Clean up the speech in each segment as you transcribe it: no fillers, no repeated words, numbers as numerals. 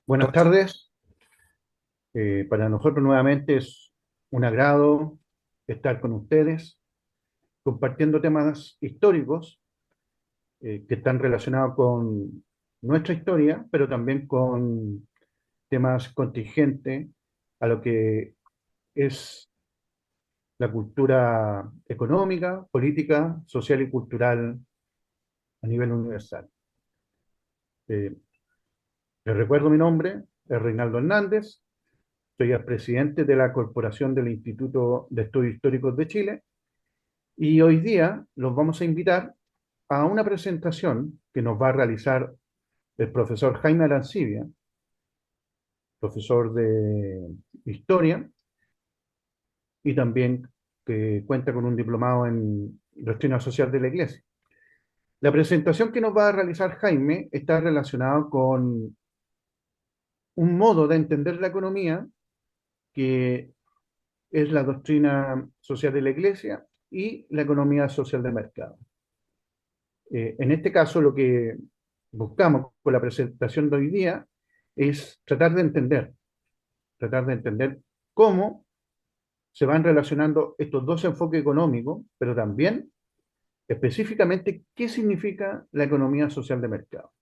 Buenas ¿Cómo estás? tardes. Para nosotros nuevamente es un agrado estar con ustedes compartiendo temas históricos que están relacionados con nuestra historia, pero también con temas contingentes a lo que es la cultura económica, política, social y cultural a nivel universal. Eh, Les recuerdo mi nombre, es Reinaldo Hernández, soy el presidente de la Corporación del Instituto de Estudios Históricos de Chile. Y hoy día los vamos a invitar a una presentación que nos va a realizar el profesor Jaime Arancibia, profesor de Historia, y también que cuenta con un diplomado en Doctrina Social de la Iglesia. La presentación que nos va a realizar Jaime está relacionada con un modo de entender la economía que es la doctrina social de la Iglesia y la economía social de mercado. En este caso, lo que buscamos con la presentación de hoy día es tratar de entender cómo se van relacionando estos dos enfoques económicos, pero también específicamente qué significa la economía social de mercado.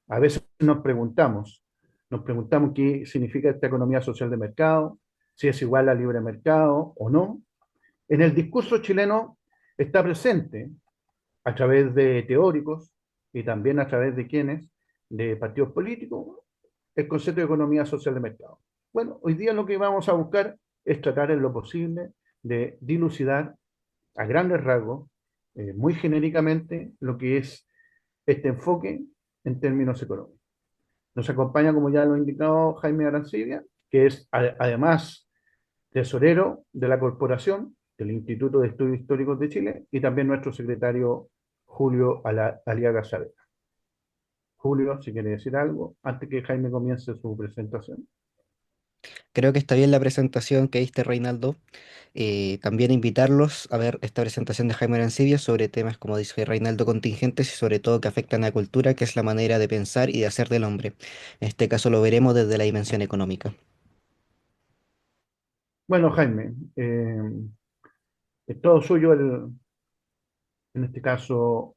A veces nos preguntamos qué significa esta economía social de mercado, si es igual al libre mercado o no. En el discurso chileno está presente a través de teóricos y también a través de quienes, de partidos políticos, el concepto de economía social de mercado. Bueno, hoy día lo que vamos a buscar es tratar en lo posible de dilucidar a grandes rasgos, muy genéricamente, lo que es este enfoque en términos económicos. Nos acompaña, como ya lo ha indicado Jaime Arancibia, que es además tesorero de la corporación, del Instituto de Estudios Históricos de Chile, y también nuestro secretario Julio Aliaga Saavedra. Julio, si quiere decir algo, antes que Jaime comience su presentación. Creo que está bien la presentación que diste, Reinaldo. También invitarlos a ver esta presentación de Jaime Arancibia sobre temas, como dice Reinaldo, contingentes y sobre todo que afectan a la cultura, que es la manera de pensar y de hacer del hombre. En este caso lo veremos desde la dimensión económica. Bueno, Jaime, es todo suyo en este caso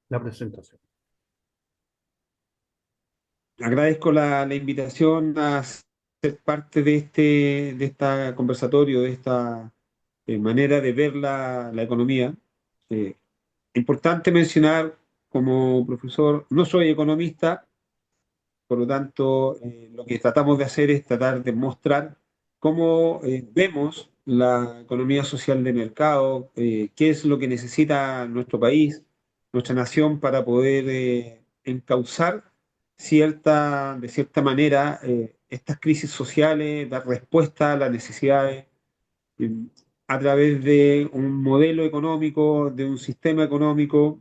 la presentación. Agradezco la invitación a ser parte de esta conversatorio, de esta manera de ver la economía. Eh, Importante mencionar, como profesor, no soy economista, por lo tanto, lo que tratamos de hacer es tratar de mostrar cómo vemos la economía social de mercado, qué es lo que necesita nuestro país, nuestra nación para poder encauzar de cierta manera, estas crisis sociales, dar respuesta a las necesidades eh, a través de un modelo económico, de un sistema económico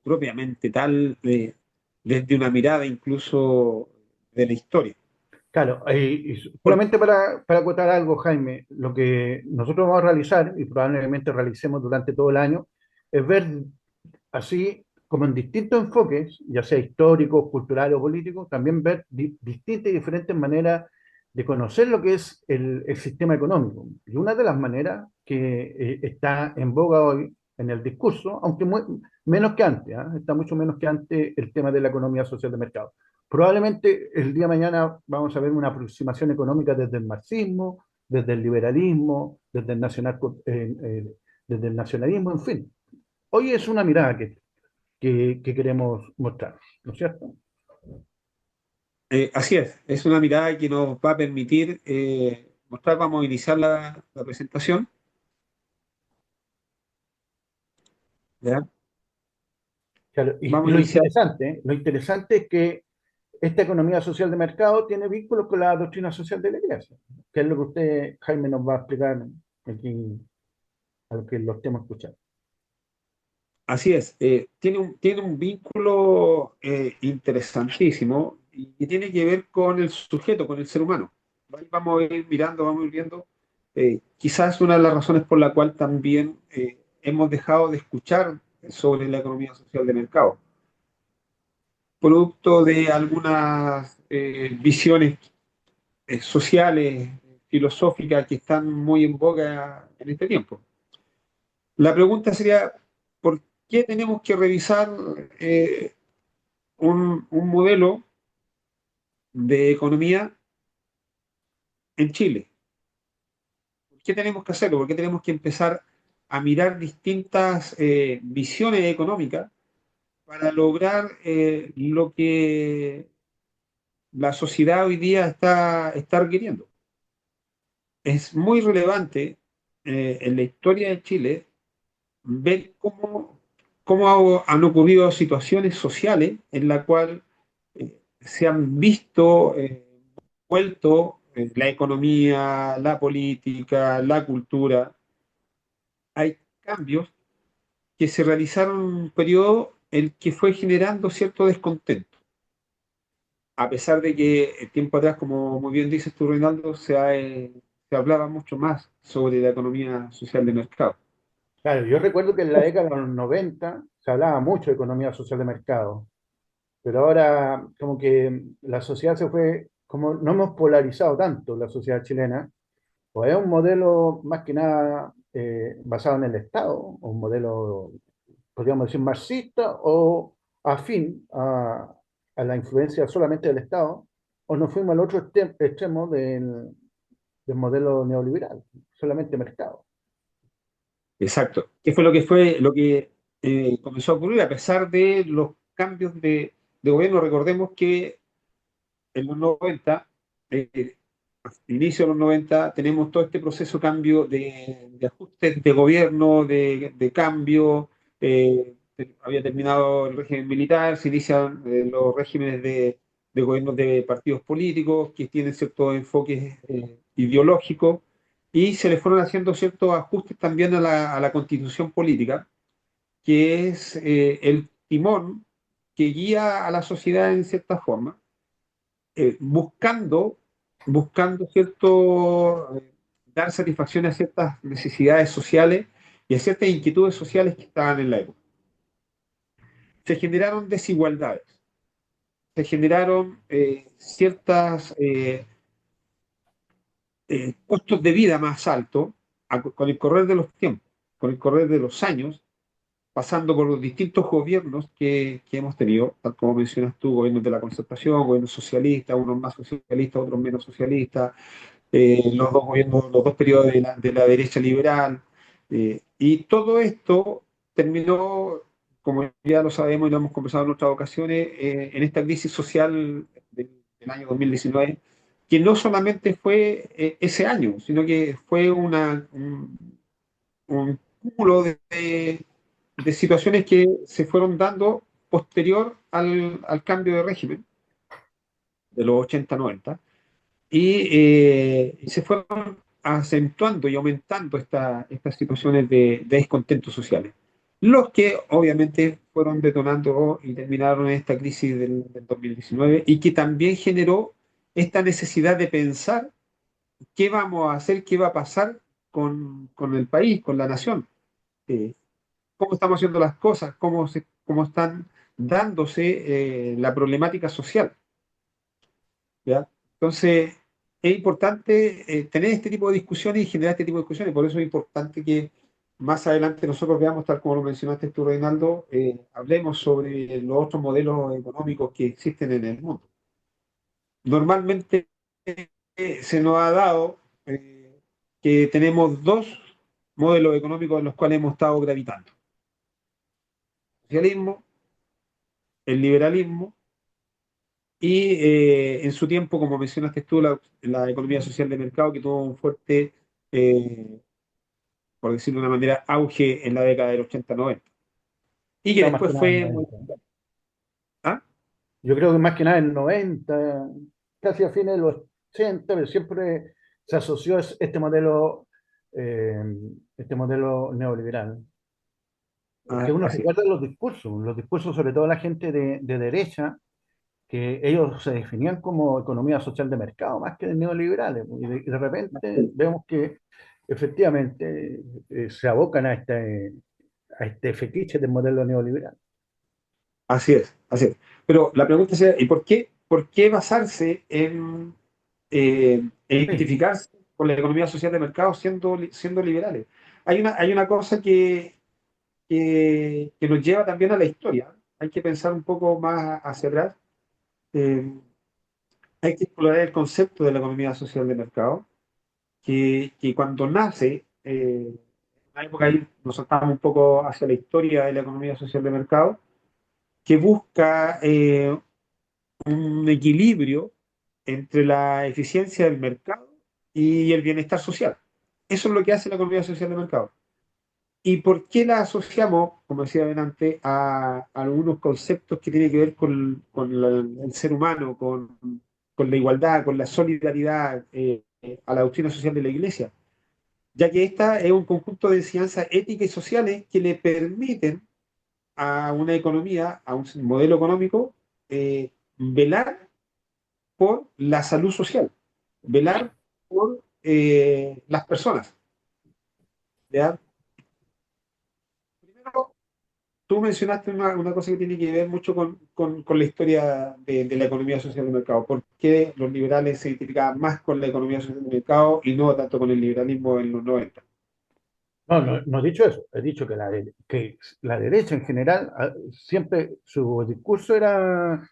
propiamente tal, desde una mirada incluso de la historia. Claro, y Por- solamente para acotar algo, Jaime, lo que nosotros vamos a realizar y probablemente realicemos durante todo el año es ver así como en distintos enfoques, ya sea históricos, culturales o políticos, también ver distintas y diferentes maneras de conocer lo que es el sistema económico. Y una de las maneras que está en boga hoy en el discurso, aunque menos que antes, ¿ah? Está mucho menos que antes el tema de la economía social de mercado. Probablemente el día de mañana vamos a ver una aproximación económica desde el marxismo, desde el liberalismo, desde el nacionalismo, en fin. Hoy es una mirada que queremos mostrar, ¿no es cierto? Así es una mirada que nos va a permitir mostrar, vamos a iniciar la presentación. ¿Ya? Claro, y Vamos a iniciar, lo interesante es que esta economía social de mercado tiene vínculos con la doctrina social de la Iglesia, que es lo que usted, Jaime, nos va a explicar aquí a lo que lo estemos escuchando. así es, tiene un vínculo interesantísimo y tiene que ver con el sujeto, con el ser humano. Ahí vamos a ir mirando, vamos a ir viendo. Quizás una de las razones por la cual también hemos dejado de escuchar sobre la economía social de mercado. producto de algunas visiones sociales, filosóficas que están muy en boga en este tiempo. La pregunta sería, ¿por qué tenemos que revisar un modelo de economía en Chile? ¿Por qué tenemos que hacerlo? ¿Por qué tenemos que empezar a mirar distintas visiones económicas para lograr lo que la sociedad hoy día está requiriendo? Es muy relevante en la historia de Chile ver cómo han ocurrido situaciones sociales en las cuales se han visto vuelto la economía, la política, la cultura. Hay cambios que se realizaron en un periodo el que fue generando cierto descontento. A pesar de que tiempo atrás, como muy bien dices tú, Reinaldo, se hablaba mucho más sobre la economía social de mercado. Claro, yo recuerdo que en la década de los 90 se hablaba mucho de economía social de mercado, pero ahora como que la sociedad se fue, como no hemos polarizado tanto la sociedad chilena, o es un modelo más que nada basado en el Estado, o un modelo, podríamos decir, marxista o afín a la influencia solamente del Estado, o nos fuimos al otro extremo del modelo neoliberal, solamente mercado. Exacto. ¿Qué fue lo que comenzó a ocurrir a pesar de los cambios de gobierno? Recordemos que en los 90, inicio de los 90, tenemos todo este proceso cambio de ajustes de gobierno, de cambio. Había terminado el régimen militar, se inician los regímenes de gobiernos de partidos políticos que tienen ciertos enfoques ideológicos y se le fueron haciendo ciertos ajustes también a la constitución política, que es el timón que guía a la sociedad en cierta forma buscando dar satisfacción a ciertas necesidades sociales y a ciertas inquietudes sociales que estaban en la época. Se generaron desigualdades, se generaron ciertos costos de vida más altos con el correr de los tiempos, con el correr de los años, pasando por los distintos gobiernos que hemos tenido, tal como mencionas tú, gobiernos de la concertación, gobiernos socialistas, unos más socialistas, otros menos socialistas, los dos gobiernos, los dos periodos de la derecha liberal, y todo esto terminó, como ya lo sabemos y lo hemos conversado en otras ocasiones, en esta crisis social del año 2019, que no solamente fue ese año, sino que fue un cúmulo de situaciones que se fueron dando posterior al cambio de régimen de los 80-90 y se fueron acentuando y aumentando estas situaciones de descontento sociales, los que obviamente fueron detonando y terminaron en esta crisis del 2019 y que también generó esta necesidad de pensar qué vamos a hacer, qué va a pasar con el país, con la nación, eh, cómo estamos haciendo las cosas, cómo están dándose la problemática social. ¿Ya? Entonces, es importante tener este tipo de discusiones y generar este tipo de discusiones. Por eso es importante que más adelante nosotros veamos, tal como lo mencionaste tú, Reinaldo, hablemos sobre los otros modelos económicos que existen en el mundo. Normalmente se nos ha dado que tenemos dos modelos económicos en los cuales hemos estado gravitando. El socialismo, el liberalismo y en su tiempo, como mencionaste tú, la economía social de mercado que tuvo un fuerte, eh, por decirlo de una manera, auge en la década del 80-90. Y que Claro, más que después nada en fue muy... 90. ¿Ah? Yo creo que más que nada en 90, casi a fines de los 80, pero siempre se asoció eh, este modelo neoliberal. Que uno Así es. recuerda los discursos sobre todo la gente de derecha, que ellos se definían como economía social de mercado más que de neoliberales. Y de repente vemos que efectivamente se abocan a este fetiche del modelo neoliberal. Así es, así es. Pero la pregunta es, ¿y por qué basarse en Sí, identificarse con la economía social de mercado siendo liberales? Hay una cosa que nos lleva también a la historia. Hay que pensar un poco más hacia atrás. Eh, Hay que explorar el concepto de la economía social de mercado, que cuando nace, en una época ahí nos saltamos un poco hacia la historia de la economía social de mercado, que busca un equilibrio entre la eficiencia del mercado y el bienestar social. Eso es lo que hace la economía social de mercado. ¿Y por qué la asociamos, como decía adelante, a algunos conceptos que tienen que ver con el ser humano, con la igualdad, con la solidaridad, a la doctrina social de la Iglesia? Ya que esta es un conjunto de enseñanzas éticas y sociales que le permiten a una economía, a un modelo económico, velar por la salud social, velar por las personas. ¿Ya? Primero, tú mencionaste una cosa que tiene que ver mucho con la historia de la economía social de mercado. ¿Por qué los liberales se identificaban más con la economía social de mercado y no tanto con el liberalismo en los 90? no, no, no he dicho eso, he dicho que que la derecha en general siempre su discurso era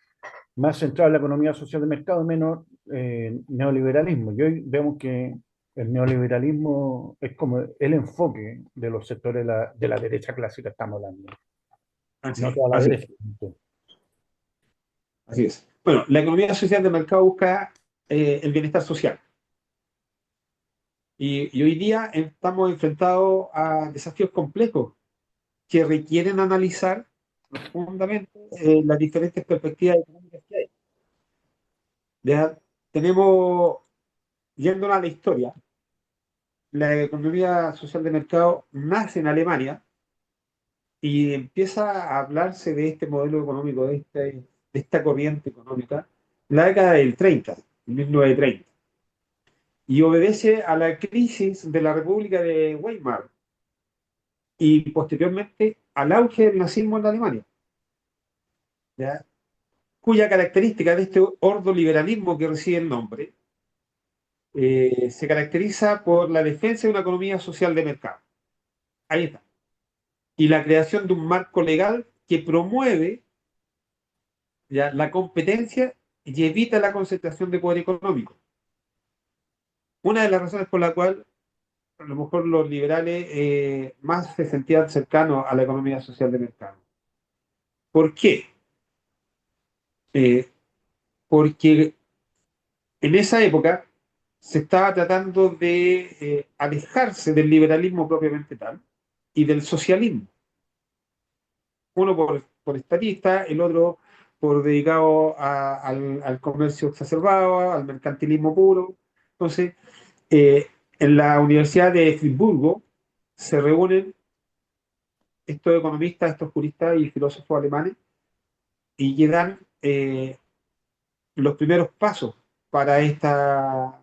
más centrado en la economía social de mercado, menos neoliberalismo. Y hoy vemos que el neoliberalismo es como el enfoque de los sectores de la derecha clásica, estamos hablando, no Así, toda la así, derecha. así es. Bueno, la economía social de mercado busca el bienestar social. Y hoy día estamos enfrentados a desafíos complejos que requieren analizar profundamente las diferentes perspectivas económicas que hay. Ya tenemos, yéndonos a la historia, la economía social de mercado nace en Alemania y empieza a hablarse de este modelo económico, de esta corriente económica, en la década del 30, 1930, y obedece a la crisis de la República de Weimar y posteriormente al auge del nazismo en Alemania, ¿ya? Cuya característica de este ordoliberalismo que recibe el nombre se caracteriza por la defensa de una economía social de mercado. Ahí está. Y la creación de un marco legal que promueve, ¿ya?, la competencia y evita la concentración de poder económico. Una de las razones por la cual a lo mejor los liberales más se sentían cercanos a la economía social de mercado. ¿Por qué? Eh, Porque en esa época se estaba tratando de alejarse del liberalismo propiamente tal y del socialismo. Uno por estatista, el otro por dedicado al comercio exacerbado, al mercantilismo puro. Entonces, en la Universidad de Friburgo se reúnen estos economistas, estos juristas y filósofos alemanes y llegan los primeros pasos para esta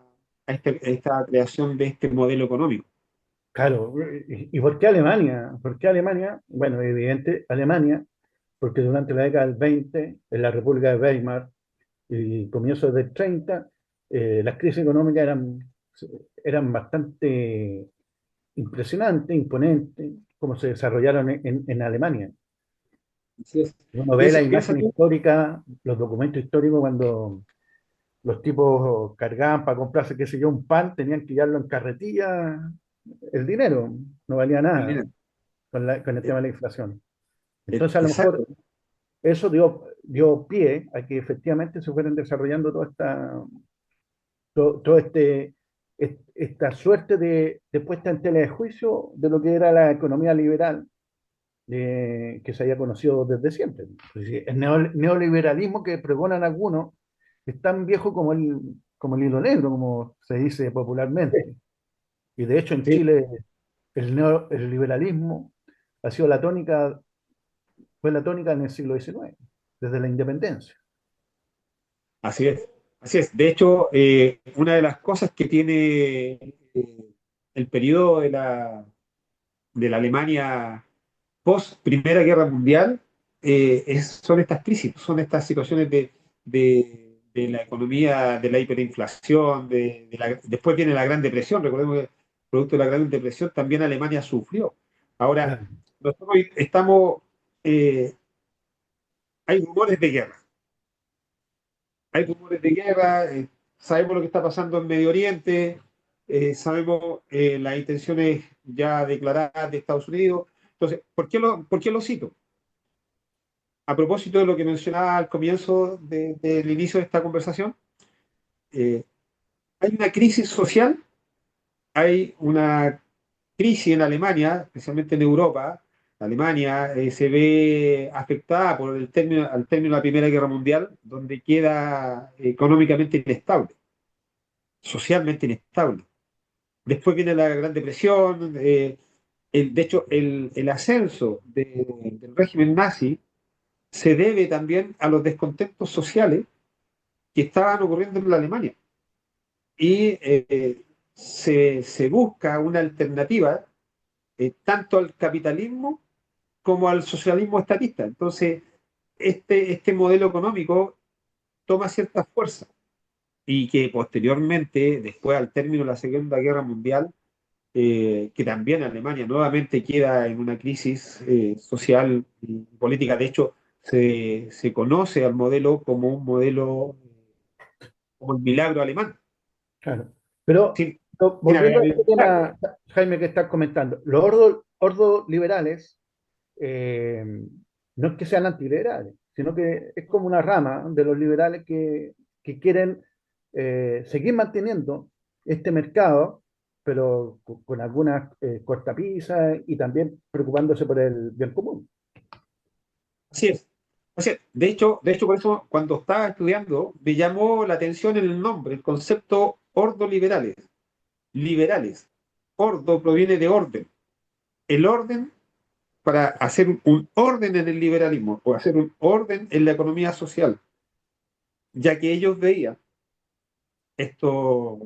creación de este modelo económico. Claro, ¿y por qué Alemania? ¿Por qué Alemania? Bueno, evidente, Alemania, porque durante la década del 20, en la República de Weimar y comienzos del 30, las crisis económicas eran bastante impresionantes, imponentes, como se desarrollaron en Alemania. Así es. Uno ve la Piensa imagen tú, histórica, los documentos históricos cuando los tipos cargaban para comprarse, qué sé yo, un pan, tenían que llevarlo en carretilla, el dinero no valía nada con el tema de la inflación. Entonces, a lo mejor exacto, eso dio pie a que efectivamente se fueran desarrollando todo esta suerte de puesta en tela de juicio de lo que era la economía liberal que se había conocido desde siempre. Es decir, el neoliberalismo que pregonan algunos es tan viejo como el hilo negro, como se dice popularmente. Y de hecho en sí, Chile el liberalismo ha sido fue la tónica en el siglo XIX, desde la independencia. así es. Así es. De hecho, una de las cosas que tiene el periodo de la Alemania post Primera Guerra Mundial son estas crisis, son estas situaciones de la economía, de la hiperinflación, después viene la Gran Depresión. Recordemos que producto de la Gran Depresión también Alemania sufrió. Ahora, Claro, nosotros estamos, eh, hay rumores de guerra, sabemos lo que está pasando en Medio Oriente, sabemos las intenciones ya declaradas de Estados Unidos. Entonces, ¿por qué lo cito? A propósito de lo que mencionaba al comienzo del inicio de esta conversación, eh, hay una crisis social, hay una crisis en Alemania, especialmente en Europa. Alemania se ve afectada por al término de la Primera Guerra Mundial, donde queda económicamente inestable, socialmente inestable. Después viene la Gran Depresión. De hecho, el ascenso del régimen nazi se debe también a los descontentos sociales que estaban ocurriendo en la Alemania. Y se busca una alternativa tanto al capitalismo como al socialismo estatista. Entonces, este modelo económico toma cierta fuerza y que posteriormente, después al término de la Segunda Guerra Mundial, que también Alemania nuevamente queda en una crisis social y política. De hecho, se conoce al modelo como un modelo, como el milagro alemán. claro. Pero, Sin, sin volviendo a haber este milagro. tema, Jaime, que estás comentando, los ordos liberales eh, no es que sean antiliberales, sino que es como una rama de los liberales que quieren seguir manteniendo este mercado, pero con algunas cortapisas y también preocupándose por el bien común. Así es. Así es. De hecho, por eso cuando estaba estudiando me llamó la atención el nombre, el concepto ordoliberales. Liberales. Ordo proviene de orden. El orden para hacer un orden en el liberalismo o hacer un orden en la economía social, ya que ellos veían esto,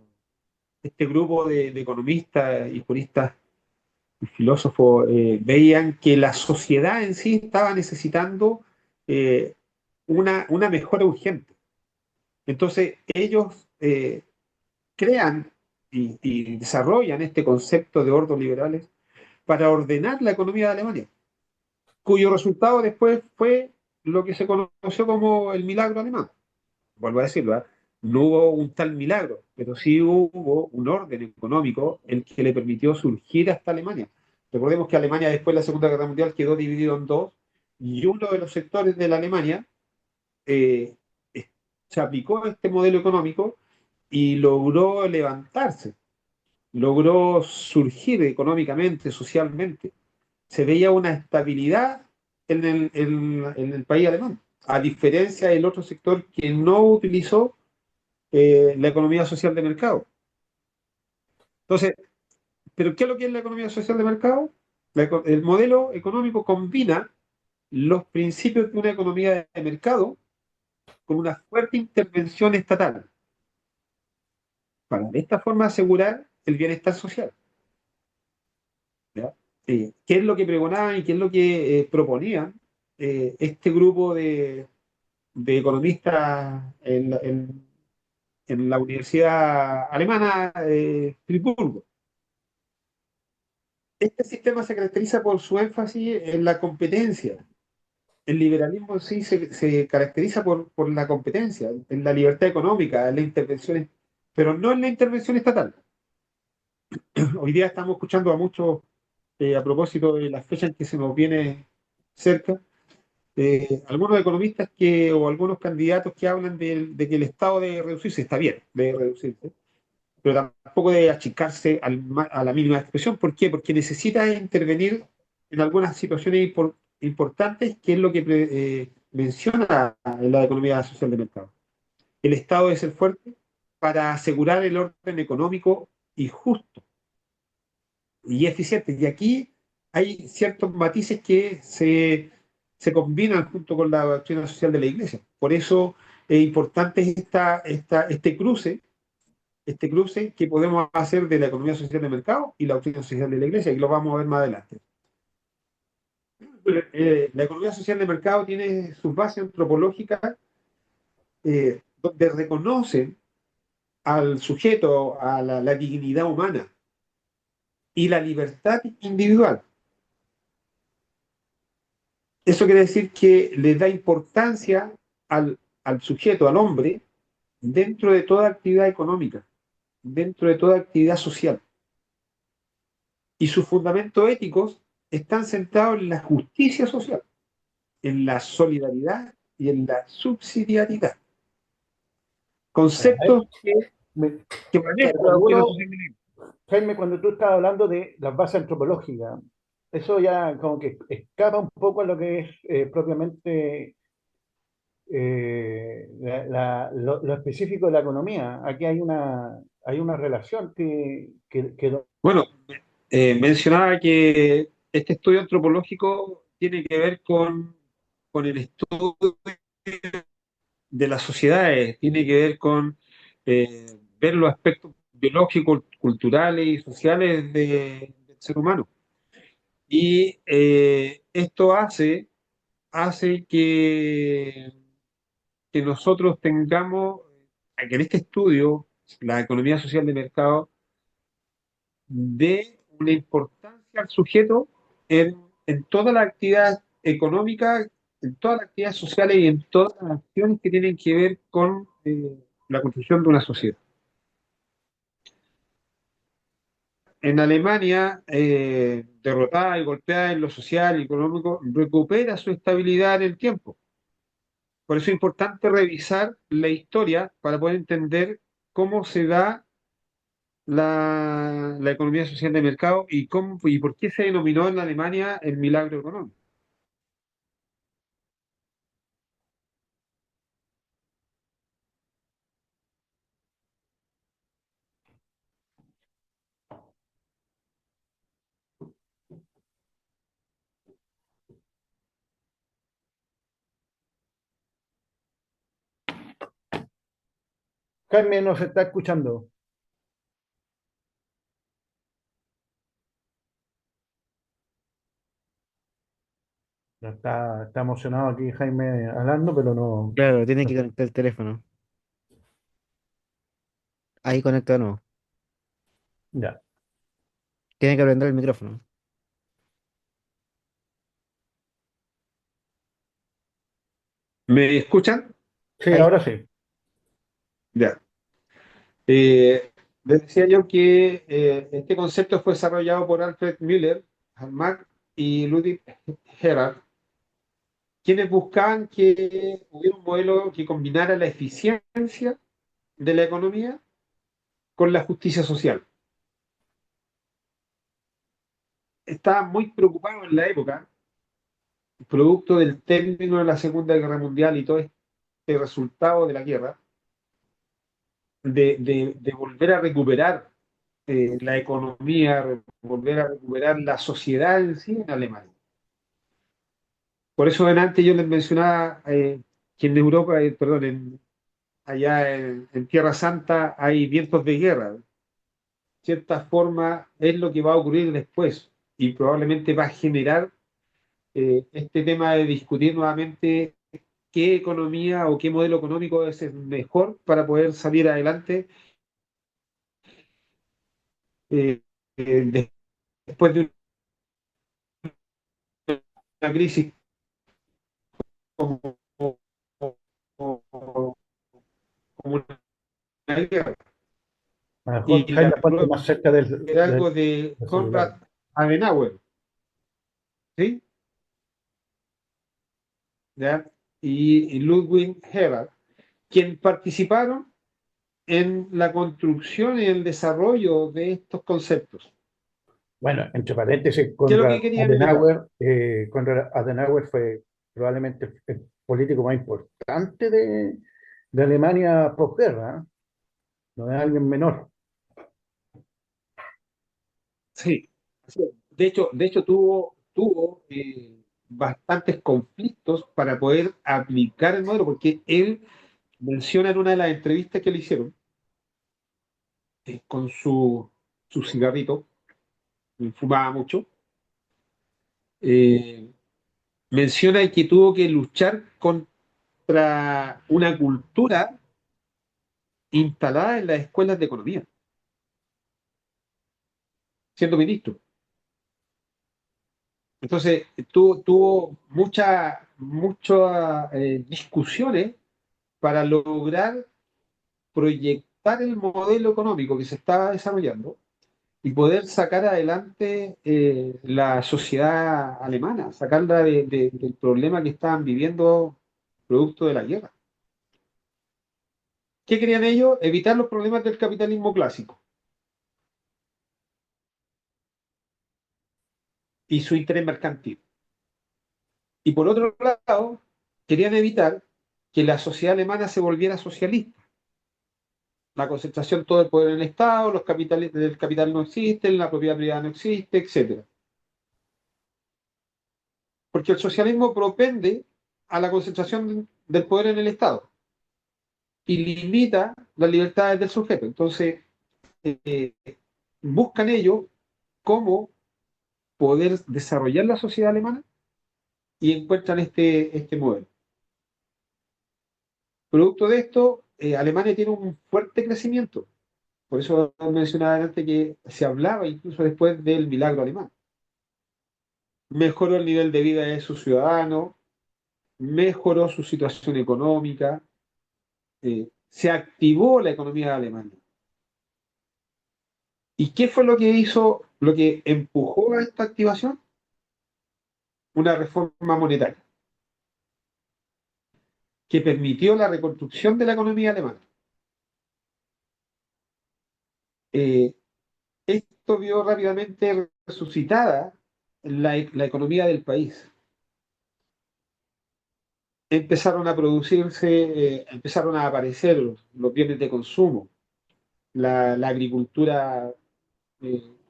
este grupo de economistas y juristas y filósofos veían que la sociedad en sí estaba necesitando eh, una mejora urgente. Entonces ellos crean y desarrollan este concepto de ordos liberales para ordenar la economía de Alemania, cuyo resultado después fue lo que se conoció como el milagro alemán. Vuelvo a decirlo, ¿eh? No hubo un tal milagro, pero sí hubo un orden económico el que le permitió surgir hasta Alemania. Recordemos que Alemania después de la Segunda Guerra Mundial quedó dividido en dos y uno de los sectores de la Alemania eh, se aplicó a este modelo económico y logró levantarse, logró surgir económicamente, socialmente. Se veía una estabilidad en el país alemán, a diferencia del otro sector que no utilizó la economía social de mercado. Entonces, ¿pero qué es lo que es la economía social de mercado? El modelo económico combina los principios de una economía de mercado con una fuerte intervención estatal para de esta forma asegurar el bienestar social. ¿Ya? ¿Qué es lo que pregonaban y qué es lo que proponían este grupo de economistas en la Universidad Alemana Friburgo? Este sistema se caracteriza por su énfasis en la competencia. El liberalismo en sí se caracteriza por la competencia, en la libertad económica, en la intervención, pero no en la intervención estatal. Hoy día estamos escuchando a muchos, a propósito de las fechas en que se nos viene cerca, algunos economistas o algunos candidatos que hablan de que el Estado debe reducirse. Está bien, debe reducirse, pero tampoco debe achicarse a la mínima expresión. ¿Por qué? Porque necesita intervenir en algunas situaciones importantes, que es lo que menciona en la economía social de mercado. El Estado es el fuerte para asegurar el orden económico y justo y eficiente. Y aquí hay ciertos matices que se combinan junto con la doctrina social de la Iglesia. Por eso es importante este cruce que podemos hacer de la economía social de mercado y la doctrina social de la Iglesia, y lo vamos a ver más adelante. La economía social de mercado tiene sus bases antropológicas, donde reconocen al sujeto, a la dignidad humana y la libertad individual. Eso quiere decir que le da importancia al sujeto, al hombre, dentro de toda actividad económica, dentro de toda actividad social. Y sus fundamentos éticos están centrados en la justicia social, en la solidaridad y en la subsidiariedad. Bueno, Conceptos me- que maneja la cuando doctrina uno, social de Ley. Jaime, cuando tú estabas hablando de las bases antropológicas, eso ya como que escapa un poco a lo que es propiamente lo específico de la economía. Aquí hay una relación que Bueno, mencionaba que este estudio antropológico tiene que ver con el estudio de las sociedades, tiene que ver con ver los aspectos biológicos, culturales y sociales del ser humano. Y esto hace que nosotros tengamos, que en este estudio, la economía social de mercado, dé una importancia al sujeto en toda la actividad económica, en todas las actividades sociales y en todas las acciones que tienen que ver con la construcción de una sociedad. En Alemania, derrotada y golpeada en lo social y económico, recupera su estabilidad en el tiempo. Por eso es importante revisar la historia para poder entender cómo se da la economía social de mercado y por qué se denominó en Alemania el milagro económico. Jaime nos está escuchando. Ya está emocionado aquí Jaime hablando, pero no. Claro, tiene que conectar el teléfono. Ahí conecta de nuevo. Ya. Tiene que prender el micrófono. ¿Me escuchan? Sí, Ahí. ahora sí. Ya. Eh, Les decía yo que este concepto fue desarrollado por Alfred Müller, Marx y Ludwig Erhard, quienes buscaban que hubiera un modelo que combinara la eficiencia de la economía con la justicia social. Estaban muy preocupados en la época, producto del término de la Segunda Guerra Mundial y todo este resultado de la guerra, de volver a recuperar la economía, volver a recuperar la sociedad en sí en Alemania. Por eso antes yo les mencionaba que en Europa, perdón, allá en Tierra Santa hay vientos de guerra. De cierta forma es lo que va a ocurrir después y probablemente va a generar este tema de discutir nuevamente qué economía o qué modelo económico es el mejor para poder salir adelante eh, eh, después de una crisis como, como una guerra. A lo mejor Y la Jaime, ponte más cerca liderazgo de del celular. Konrad Adenauer, ¿sí? ¿Ya? Y Ludwig Erhard, quien participaron en la construcción y el desarrollo de estos conceptos. Bueno, entre paréntesis, ¿Qué es lo que querían evitar? Konrad Adenauer fue probablemente el político más importante de Alemania posguerra, ¿eh? No es alguien menor. Sí. De hecho tuvo bastantes conflictos para poder aplicar el modelo, porque él menciona en una de las entrevistas que le hicieron con su cigarrito, fumaba mucho, eh, menciona que tuvo que luchar contra una cultura instalada en las escuelas de economía, siendo ministro. Entonces, tuvo muchas discusiones para lograr proyectar el modelo económico que se estaba desarrollando y poder sacar adelante la sociedad alemana, sacarla del problema que estaban viviendo producto de la guerra. ¿Qué querían ellos? Evitar los problemas del capitalismo clásico y su interés mercantil. Y por otro lado, querían evitar que la sociedad alemana se volviera socialista. La concentración todo el poder en el Estado, los capitales del capital no existen, la propiedad privada no existe, etc. Porque el socialismo propende a la concentración del poder en el Estado y limita las libertades del sujeto. Entonces, eh, buscan ellos cómo poder desarrollar la sociedad alemana y encuentran este modelo. Producto de esto, Alemania tiene un fuerte crecimiento. Por eso mencionaba antes que se hablaba incluso después del milagro alemán. Mejoró el nivel de vida de sus ciudadanos, mejoró su situación económica, se activó la economía de Alemania. ¿Y qué fue lo que hizo, lo que empujó a esta activación? Una reforma monetaria que permitió la reconstrucción de la economía alemana. Eh, Esto vio rápidamente resucitada la economía del país. Empezaron a producirse, empezaron a aparecer los bienes de consumo. La agricultura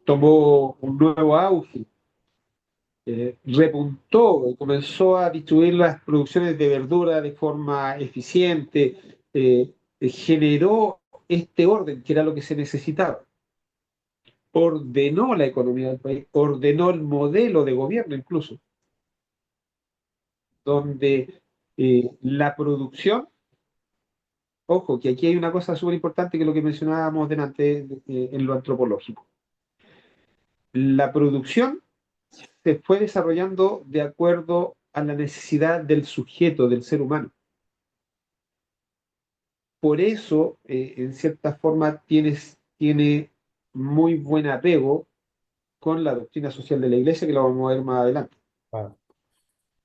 tomó un nuevo auge, repuntó, comenzó a distribuir las producciones de verdura de forma eficiente, generó este orden que era lo que se necesitaba. Ordenó la economía del país, ordenó el modelo de gobierno incluso, donde la producción, ojo, que aquí hay una cosa súper importante que es lo que mencionábamos delante en lo antropológico. La producción se fue desarrollando de acuerdo a la necesidad del sujeto, del ser humano. Por eso, en cierta forma, tiene muy buen apego con la doctrina social de la Iglesia, que lo vamos a ver más adelante. Ah,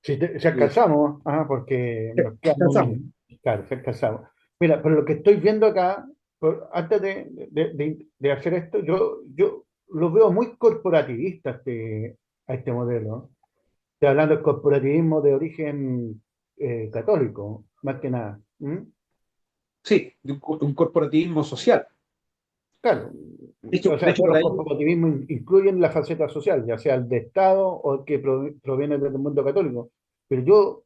si alcanzamos, porque nos queda Alcanzamos. muy claro, si alcanzamos. Mira, pero lo que estoy viendo acá, antes de hacer esto, yo lo veo muy corporativista a este modelo. Estoy hablando del corporativismo de origen católico, más que nada. ¿Mm? Sí, un corporativismo social. Claro, o De sea, hecho todos por los ahí, corporativismos incluyen la faceta social, ya sea el de Estado o el que proviene del mundo católico. Pero yo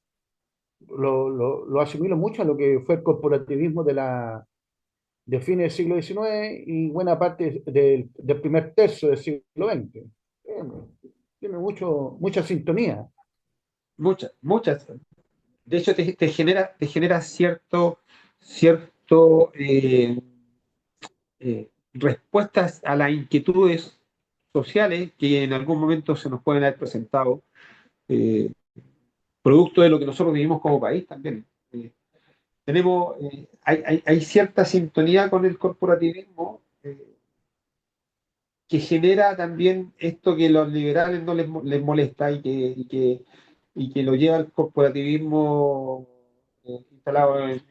lo asimilo mucho a lo que fue el corporativismo de fines del siglo XIX y buena parte del primer tercio del siglo XX. Eh, Tiene mucha sintonía. muchas. De hecho, te genera cierto respuestas a las inquietudes sociales que en algún momento se nos pueden haber presentado, eh, producto de lo que nosotros vivimos como país también. Hay cierta sintonía con el corporativismo que genera también esto que los liberales no les molesta y que lo lleva al corporativismo instalado en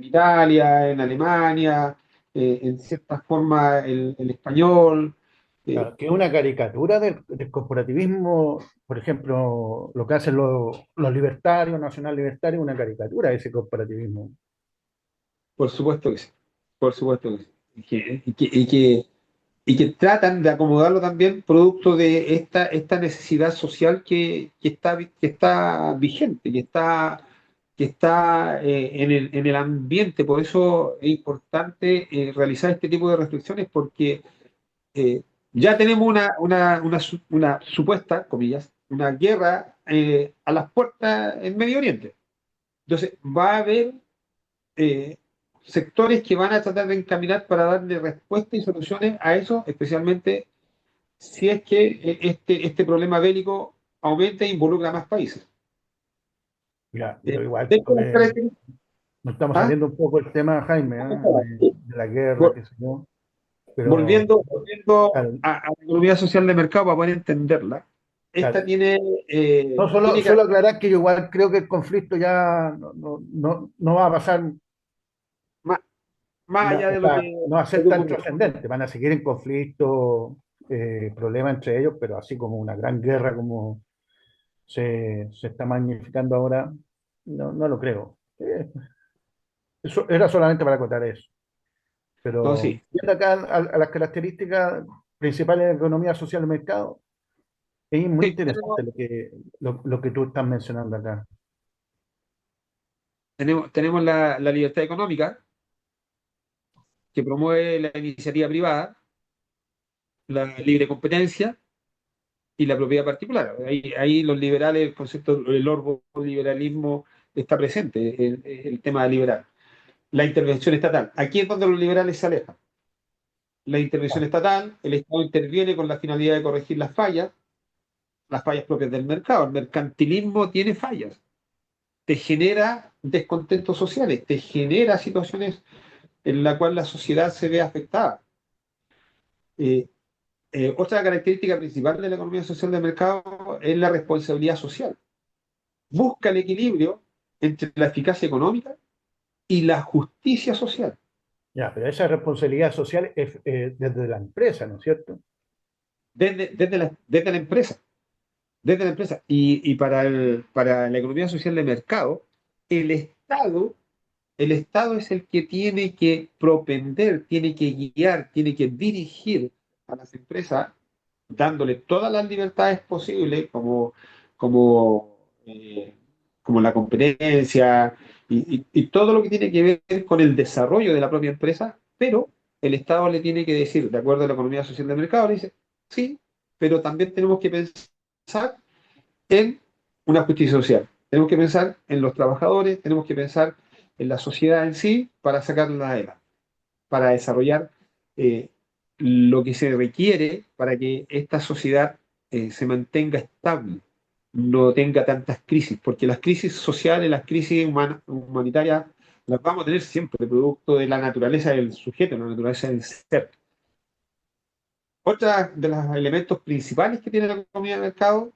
Italia, en Alemania, en cierta forma el español. eh, Claro, que es una caricatura del corporativismo, por ejemplo, lo que hacen los libertarios, nacional libertarios, una caricatura de ese corporativismo. por supuesto que sí, por supuesto que sí. Y que tratan de acomodarlo también producto de esta necesidad social que está vigente, que está en el ambiente. Por eso es importante realizar este tipo de reflexiones porque eh, ya tenemos una supuesta, comillas, una guerra a las puertas en Medio Oriente. Entonces, va a haber eh, sectores que van a tratar de encaminar para darle respuesta y soluciones a eso, especialmente si es que este problema bélico aumenta e involucra a más países. Ya, Eh, pero igual dentro de las características- nos estamos ¿ah? saliendo un poco del tema, Jaime, ¿ah? De la guerra, Vol- qué sé yo, pero volviendo claro, a la economía social de mercado para poder entenderla, esta claro. tiene, No, tiene que solo aclarar que yo igual creo que el conflicto ya no va a pasar, más, más allá o de sea, no va a lo ser que tan ocurrió. trascendente, van a seguir en conflicto, problemas entre ellos, pero así como una gran guerra como se está magnificando ahora, no lo creo. Eso era solamente para acotar eso. No, Pero sí. viendo acá a las características principales de la economía social de mercado, es muy Sí, tenemos, interesante lo que tú estás mencionando acá. tenemos la libertad económica que promueve la iniciativa privada, la libre competencia y la propiedad particular. Ahí los liberales, el concepto del liberalismo está presente, el tema liberal. La intervención estatal. Aquí es donde los liberales se alejan. La intervención estatal, el Estado interviene con la finalidad de corregir las fallas propias del mercado. El mercantilismo tiene fallas, te genera descontentos sociales, te genera situaciones en las cuales la sociedad se ve afectada. Eh, Otra característica principal de la economía social de mercado es la responsabilidad social. Busca el equilibrio entre la eficacia económica y la justicia social. Ya, pero esa responsabilidad social es desde la empresa, ¿no es cierto? Desde la empresa. Desde la empresa. Y para la economía social de mercado, el Estado, el Estado es el que tiene que propender, tiene que guiar, tiene que dirigir a las empresas, dándole todas las libertades posibles, como, eh, como la competencia y todo lo que tiene que ver con el desarrollo de la propia empresa, pero el Estado le tiene que decir, de acuerdo a la economía social de mercado, le dice, sí, pero también tenemos que pensar en una justicia social. Tenemos que pensar en los trabajadores, tenemos que pensar en la sociedad en sí para sacarla adelante, para desarrollar eh, lo que se requiere para que esta sociedad se mantenga estable, no tenga tantas crisis, porque las crisis sociales, las crisis humanitarias, las vamos a tener siempre, producto de la naturaleza del sujeto, la naturaleza del ser. Otra de los elementos principales que tiene la economía de mercado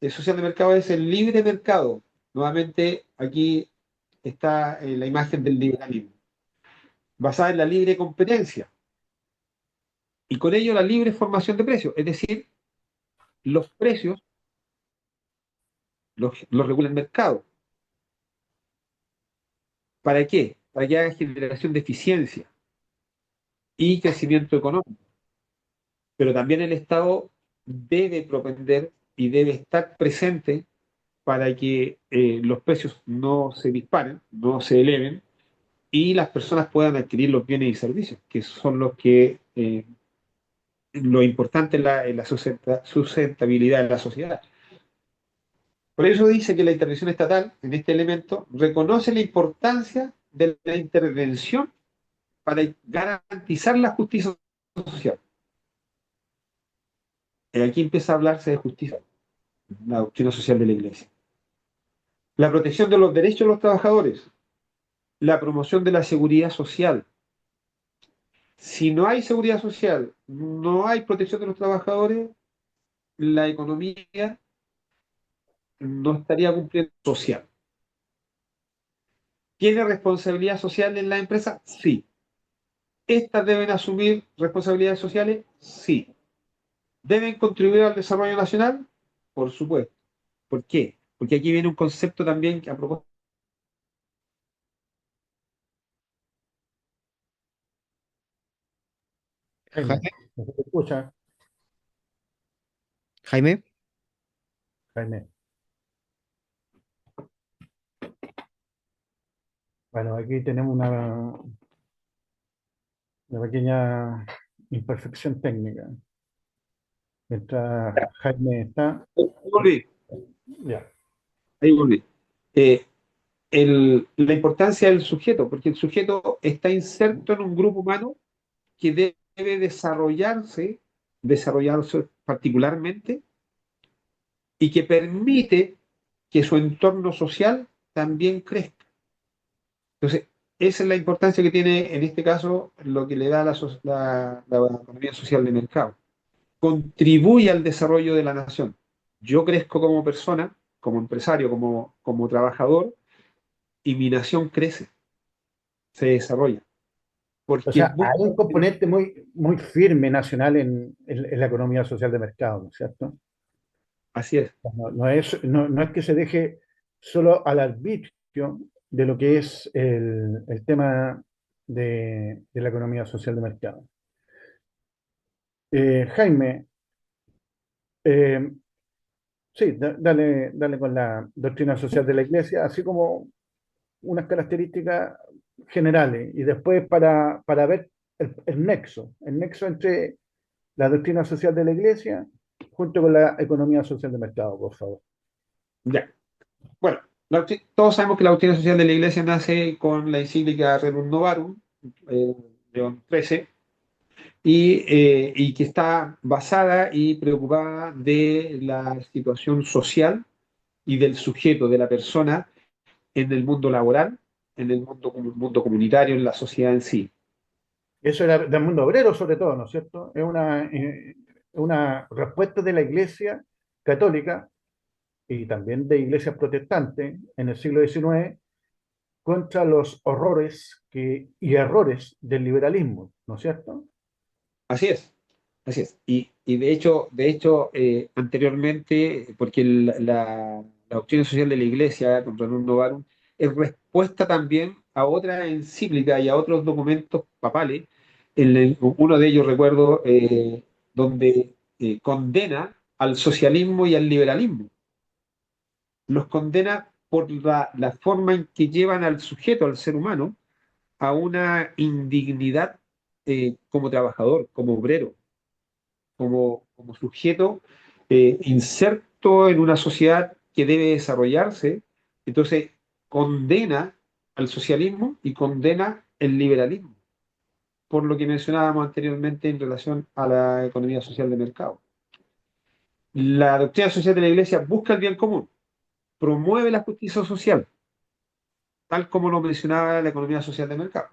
social de mercado es el libre mercado. Nuevamente, aquí está la imagen del liberalismo, basada en la libre competencia y con ello la libre formación de precios. Es decir, los precios los regula el mercado. ¿Para qué? Para que haga generación de eficiencia y crecimiento económico. Pero también el Estado debe propender y debe estar presente para que los precios no se disparen, no se eleven y las personas puedan adquirir los bienes y servicios, que son los que lo importante en la sustentabilidad de la sociedad. Por eso dice que la intervención estatal en este elemento reconoce la importancia de la intervención para garantizar la justicia social. Y aquí empieza a hablarse de justicia, la doctrina social de la Iglesia. La protección de los derechos de los trabajadores, la promoción de la seguridad social. Si no hay seguridad social, no hay protección de los trabajadores, la economía no estaría cumpliendo social. ¿Tiene responsabilidad social en la empresa? Sí. ¿Estas deben asumir responsabilidades sociales? Sí. ¿Deben contribuir al desarrollo nacional? Por supuesto. ¿Por qué? Porque aquí viene un concepto también que a propósito. Jaime, ¿no se te escucha? Jaime, Jaime. Bueno, aquí tenemos una pequeña imperfección técnica. mientras Jaime está. Ahí volví, Ya. ahí volví. Eh, la importancia del sujeto, porque el sujeto está inserto en un grupo humano que debe desarrollarse particularmente y que permite que su entorno social también crezca. Entonces, esa es la importancia que tiene en este caso lo que le da la economía social de mercado. Contribuye al desarrollo de la nación. Yo crezco como persona, como empresario, como trabajador, y mi nación crece, se desarrolla. O Porque sea, busca, hay un componente muy firme nacional en la economía social de mercado, ¿no es cierto? así es, No es que se deje solo al arbitrio de lo que es el tema de la economía social de mercado. Jaime, eh, sí, dale con la doctrina social de la Iglesia, así como unas características generales, y después para ver el nexo entre la doctrina social de la Iglesia junto con la economía social de mercado, por favor. ya. Bueno, todos sabemos que la doctrina social de la Iglesia nace con la encíclica Rerum Novarum, eh, León XIII, y que está basada y preocupada de la situación social y del sujeto, de la persona en el mundo laboral, en el mundo comunitario, en la sociedad en sí. Eso era del mundo obrero, sobre todo, ¿no es cierto? Es una respuesta de la Iglesia católica y también de iglesias protestantes en el siglo XIX contra los horrores y errores del liberalismo, ¿no es cierto? Así es, así es. Y anteriormente, porque la doctrina social de la Iglesia, con Rerum Novarum, es respuesta también a otra encíclica y a otros documentos papales. Uno de ellos recuerdo donde condena al socialismo y al liberalismo. Los condena por la forma en que llevan al sujeto, al ser humano, a una indignidad como trabajador, como obrero, como sujeto inserto en una sociedad que debe desarrollarse. Entonces, condena al socialismo y condena el liberalismo, por lo que mencionábamos anteriormente en relación a la economía social de mercado. La doctrina social de la Iglesia busca el bien común, promueve la justicia social, tal como lo mencionaba la economía social de mercado.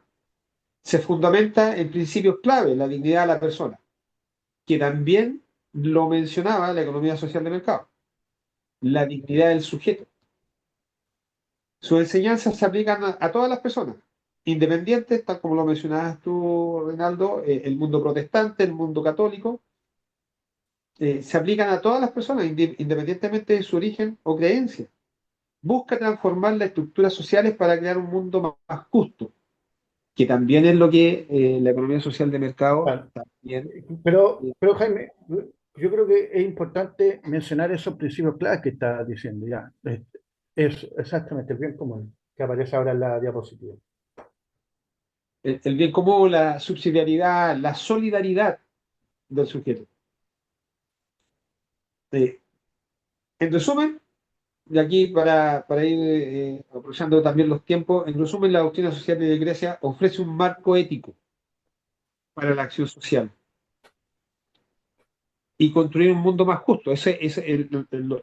Se fundamenta en principios clave, la dignidad de la persona, que también lo mencionaba la economía social de mercado, la dignidad del sujeto. Sus enseñanzas se aplican a todas las personas, independientes, tal como lo mencionabas tú, Reinaldo, el mundo protestante, el mundo católico, se aplican a todas las personas, independientemente de su origen o creencia. Busca transformar las estructuras sociales para crear un mundo más justo, que también es lo que la economía social de mercado Vale. también. Pero Jaime, yo creo que es importante mencionar esos principios claves que estás diciendo ya. Es exactamente el bien común que aparece ahora en la diapositiva. El bien común, la subsidiariedad, la solidaridad del sujeto. Eh, en resumen, y aquí para ir aprovechando también los tiempos, en resumen, la doctrina social de Grecia ofrece un marco ético para la acción social y construir un mundo más justo. Ese es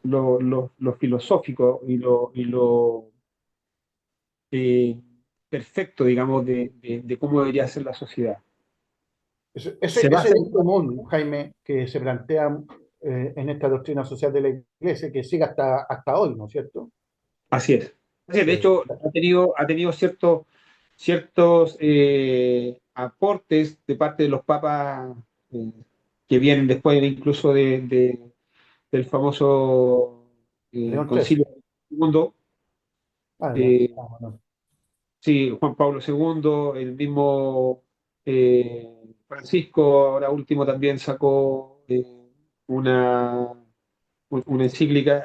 lo filosófico y lo eh, perfecto, digamos, de cómo debería ser la sociedad. Ese Se es basa el bien común, Jaime, que se plantea en esta doctrina social de la Iglesia, que sigue hasta hoy, ¿no es cierto? Así es. Así es. De Eh, hecho, ha tenido ciertos aportes de parte de los papas eh, que vienen después incluso del famoso León Concilio XIII. segundo. Ah, ya. eh, Ah, bueno. sí, Juan Pablo segundo, el mismo Francisco, ahora último también sacó una, una encíclica,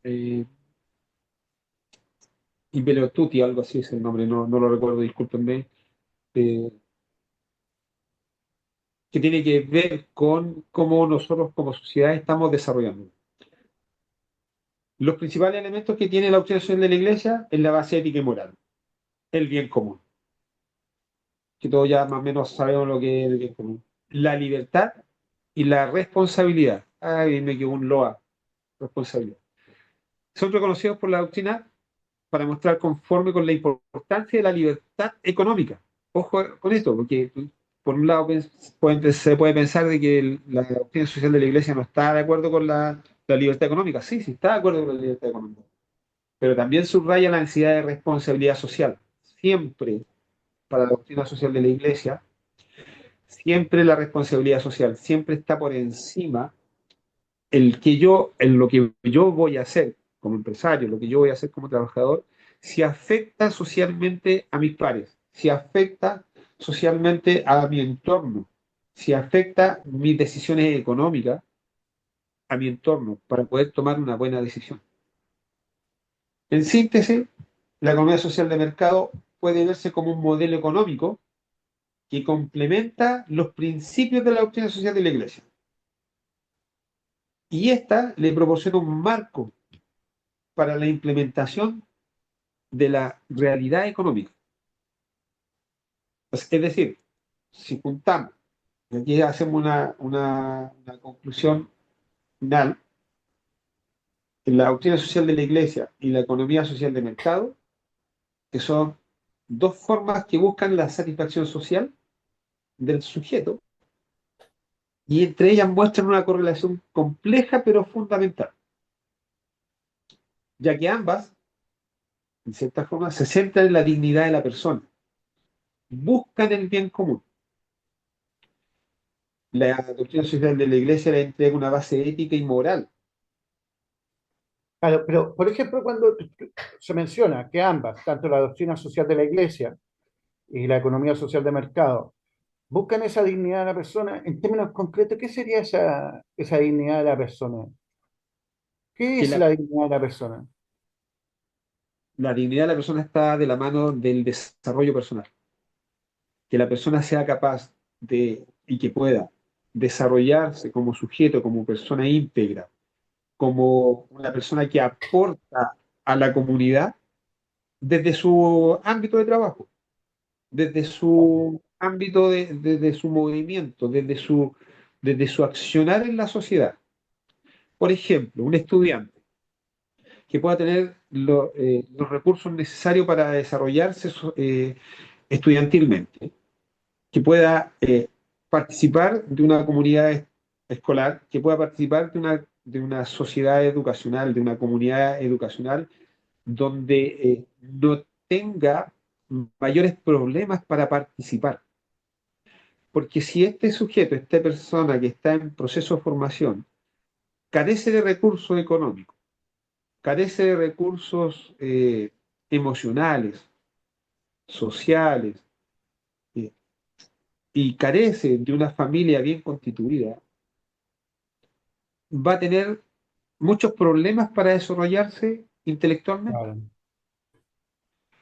eh, Impelio Tutti, algo así es el nombre, no lo recuerdo, discúlpenme. Eh, que tiene que ver con cómo nosotros como sociedad estamos desarrollando. Los principales elementos que tiene la doctrina social de la Iglesia es la base ética y moral, el bien común, que todos ya más o menos sabemos lo que es el bien común. La libertad y la responsabilidad. Ay, me quedó un loa, responsabilidad. Son reconocidos por la doctrina para mostrar conforme con la importancia de la libertad económica. Ojo con esto, porque por un lado se puede pensar de que la doctrina social de la Iglesia no está de acuerdo con la libertad económica. Sí, sí, está de acuerdo con la libertad económica. Pero también subraya la necesidad de responsabilidad social. Siempre, para la doctrina social de la Iglesia, siempre la responsabilidad social, siempre está por encima en lo que yo voy a hacer como empresario, lo que yo voy a hacer como trabajador, si afecta socialmente a mis pares, si afecta socialmente a mi entorno, si afecta mis decisiones económicas a mi entorno para poder tomar una buena decisión. En síntesis, la economía social de mercado puede verse como un modelo económico que complementa los principios de la doctrina social de la Iglesia. Y esta le proporciona un marco para la implementación de la realidad económica. Es decir, si juntamos, y aquí hacemos una conclusión final, en la doctrina social de la Iglesia y la economía social de mercado, que son dos formas que buscan la satisfacción social del sujeto, y entre ellas muestran una correlación compleja pero fundamental, ya que ambas, en cierta forma, se centran en la dignidad de la persona, buscan el bien común. La doctrina social de la Iglesia le entrega una base ética y moral. Claro, pero, por ejemplo, cuando se menciona que ambas, tanto la doctrina social de la Iglesia y la economía social de mercado, buscan esa dignidad de la persona, en términos concretos, ¿qué sería esa dignidad de la persona? ¿Qué Que es la dignidad de la persona? la dignidad de la persona está de la mano del desarrollo personal. Que la persona sea capaz de y que pueda desarrollarse como sujeto, como persona íntegra, como una persona que aporta a la comunidad desde su ámbito de trabajo, desde su ámbito desde su movimiento, desde su accionar en la sociedad. Por ejemplo, un estudiante que pueda tener los recursos necesarios para desarrollarse estudiantilmente, que pueda participar de una comunidad escolar, que pueda participar de una sociedad educacional, de una comunidad educacional donde no tenga mayores problemas para participar. Porque si este sujeto, esta persona que está en proceso de formación, carece de recursos económicos, carece de recursos emocionales, sociales, eh, y carece de una familia bien constituida, va a tener muchos problemas para desarrollarse intelectualmente. Claro.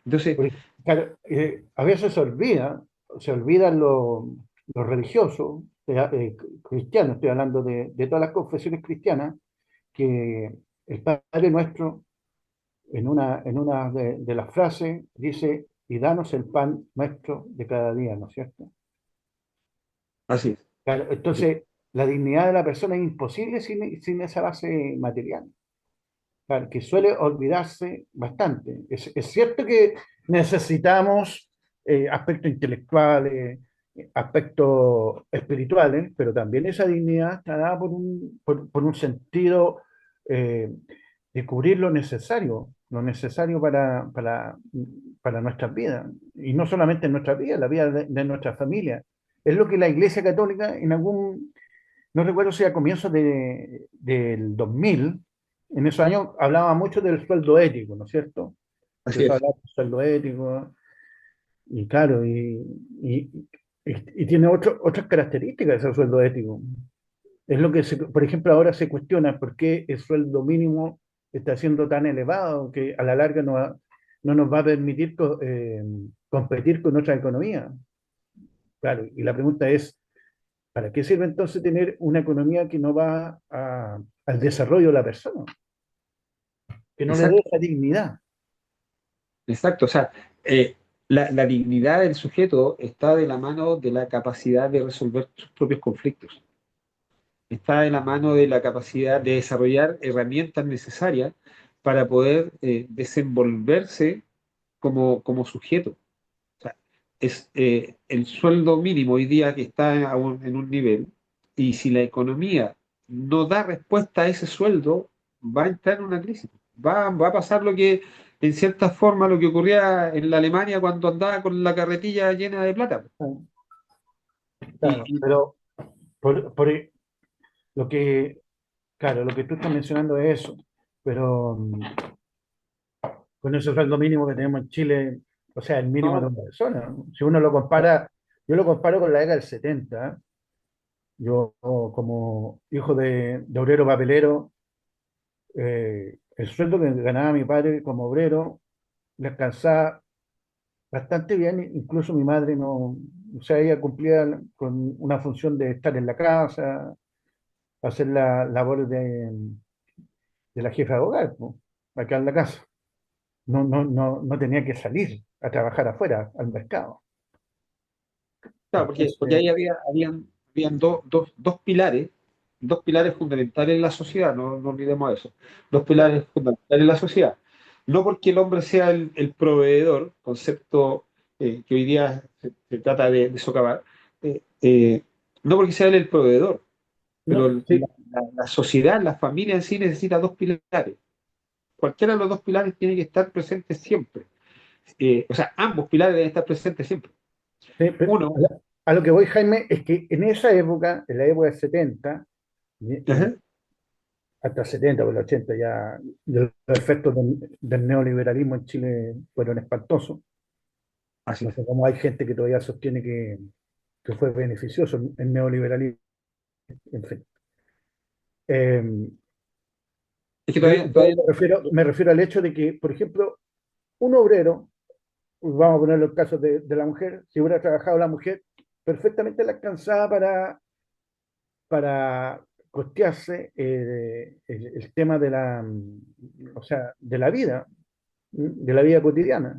Entonces, Porque, claro, a veces se olvidan lo religioso, cristiano, estoy hablando de todas las confesiones cristianas, que el Padre Nuestro, en una de las frases, dice, y danos el pan nuestro de cada día, ¿no es cierto? así es. Claro, entonces, la dignidad de la persona es imposible sin esa base material. Claro, que suele olvidarse bastante. Es cierto que necesitamos aspectos intelectuales, aspectos espirituales, pero también esa dignidad está dada por un sentido eh, de cubrir lo necesario para nuestras vidas. Y no solamente en nuestras vidas, la vida de nuestra familia. Es lo que la Iglesia Católica no recuerdo si a comienzos del 2000, en esos años hablaba mucho del sueldo ético, ¿no es cierto? Así Empezó a es. hablar del sueldo ético, y claro, y tiene otras características ese sueldo ético. Es lo que, por ejemplo, ahora se cuestiona por qué el sueldo mínimo está siendo tan elevado que a la larga no nos va a permitir competir con otra economía. Claro, y la pregunta es, ¿Para qué sirve entonces tener una economía que no va al desarrollo de la persona? Que no le dé Exacto, esa dignidad. exacto. O sea, la dignidad del sujeto está de la mano de la capacidad de resolver sus propios conflictos. Está de la mano de la capacidad de desarrollar herramientas necesarias para poder desenvolverse como sujeto. O sea, es el sueldo mínimo hoy día que está en un nivel, y si la economía no da respuesta a ese sueldo, va a entrar en una crisis. Va a pasar lo que, en cierta forma, lo que ocurría en la Alemania cuando andaba con la carretilla llena de plata. Y, Claro, y- pero por lo que, claro, lo que tú estás mencionando es eso, pero con ese sueldo mínimo que tenemos en Chile, o sea, el mínimo de no, una persona, ¿no? Si uno lo compara, yo lo comparo con la década del 70, ¿eh? Yo, como hijo de obrero papelero, el sueldo que ganaba mi padre como obrero le alcanzaba bastante bien, incluso mi madre no, o sea, ella cumplía con una función de estar en la casa, hacer la labor de la jefa de hogar, ¿no? Acá en la casa. No tenía que salir a trabajar afuera, al mercado. claro, porque Entonces, ahí habían dos pilares fundamentales en la sociedad, no olvidemos eso. Dos pilares fundamentales en la sociedad. No porque el hombre sea el proveedor, concepto que hoy día se trata de socavar, eh, no porque sea él el proveedor, pero no, sí, la sociedad, la familia en sí necesita dos pilares. Cualquiera de los dos pilares tiene que estar presente siempre. O sea, ambos pilares deben estar presentes siempre. sí, pero Uno, a lo que voy, Jaime, es que en esa época, en la época del 70, ajá, hasta el 70 o el 80 ya, los efectos del neoliberalismo en Chile fueron espantosos. así No es. sé cómo hay gente que todavía sostiene que fue beneficioso el neoliberalismo, en fin. Eh, Es que yo, todavía me refiero al hecho de que, por ejemplo, un obrero, vamos a poner los casos de la mujer, si hubiera trabajado la mujer, perfectamente le alcanzaba para costearse el tema o sea, de la vida cotidiana.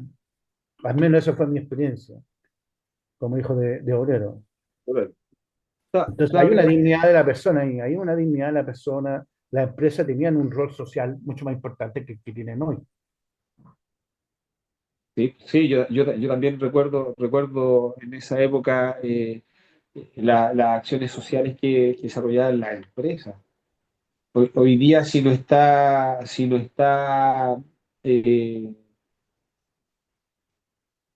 Al menos esa fue mi experiencia como hijo de obrero. Entonces hay Claro, una dignidad de la persona ahí, hay una dignidad de la persona. Las empresas tenían un rol social mucho más importante que tienen hoy. sí, sí, yo también recuerdo en esa época las acciones sociales que desarrollaban las empresas. Hoy día si no está eh,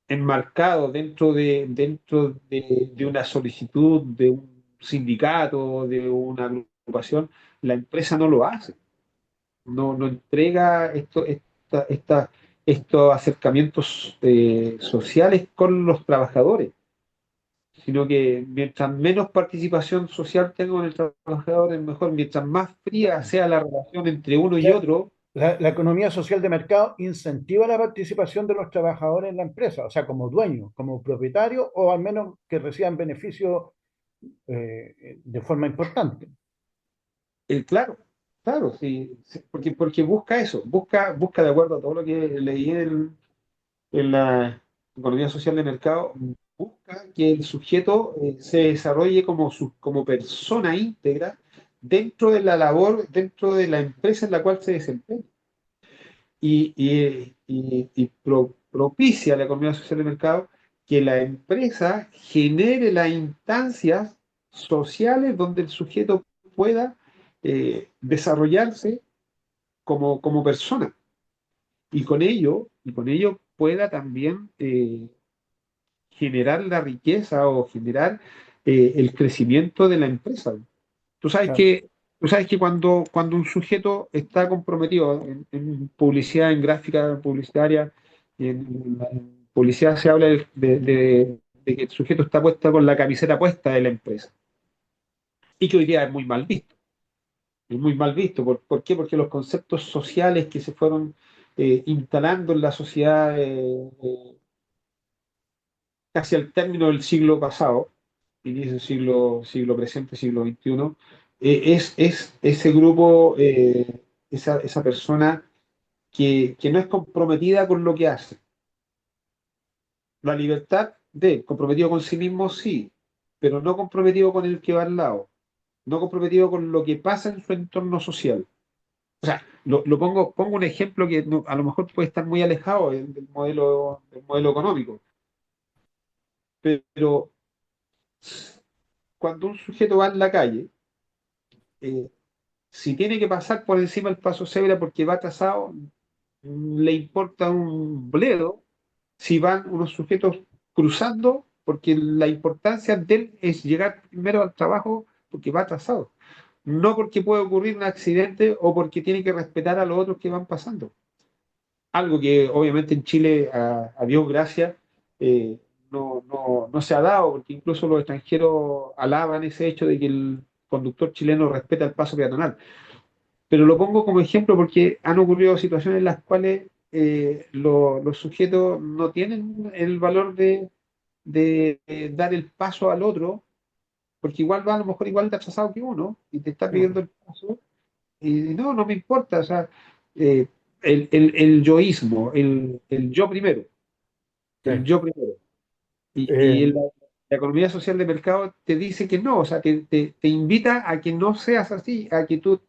enmarcado dentro de una solicitud de un sindicato, de una agrupación, la empresa no lo hace. No entrega estos acercamientos sociales con los trabajadores, sino que mientras menos participación social tenga con el trabajador es mejor, mientras más fría sea la relación entre uno y La, otro. la economía social de mercado incentiva la participación de los trabajadores en la empresa, o sea, como dueños, como propietarios, o al menos que reciban beneficios de forma importante. Claro, claro, sí, sí, porque busca eso, busca de acuerdo a todo lo que leí en la economía social de mercado, busca que el sujeto se desarrolle como persona íntegra dentro de la labor, dentro de la empresa en la cual se desempeña. Y propicia la economía social de mercado que la empresa genere las instancias sociales donde el sujeto pueda desarrollarse como persona, y con ello pueda también generar la riqueza o generar el crecimiento de la empresa. Tú sabes Claro. que, tú sabes que cuando un sujeto está comprometido en publicidad, en gráfica publicitaria, en publicidad se habla de que el sujeto está puesto con la camiseta puesta de la empresa, y que hoy día es muy mal visto. Es muy mal visto. ¿Por qué? Porque los conceptos sociales que se fueron instalando en la sociedad casi al término del siglo pasado, inicio del siglo presente, siglo XXI, es ese grupo, esa persona que no es comprometida con lo que hace. La libertad de, comprometido con sí mismo, sí, pero no comprometido con el que va al lado, no comprometido con lo que pasa en su entorno social. O sea, pongo un ejemplo que a lo mejor puede estar muy alejado del modelo económico, pero cuando un sujeto va en la calle, eh, si tiene que pasar por encima del paso cebra porque va atrasado, le importa un bledo si van unos sujetos cruzando, porque la importancia de él es llegar primero al trabajo porque va atrasado, no porque puede ocurrir un accidente o porque tiene que respetar a los otros que van pasando. Algo que obviamente en Chile, a Dios gracias, eh, no se ha dado, porque incluso los extranjeros alaban ese hecho de que el conductor chileno respeta el paso peatonal. Pero lo pongo como ejemplo porque han ocurrido situaciones en las cuales los sujetos no tienen el valor de dar el paso al otro, porque igual va a lo mejor igual de atrasado que uno y te está pidiendo el paso, y no me importa, o sea, eh, el yoísmo, el yo primero, el Sí. yo primero. Y Eh, la economía social de mercado te dice que no, o sea, te invita a que no seas así, a que tú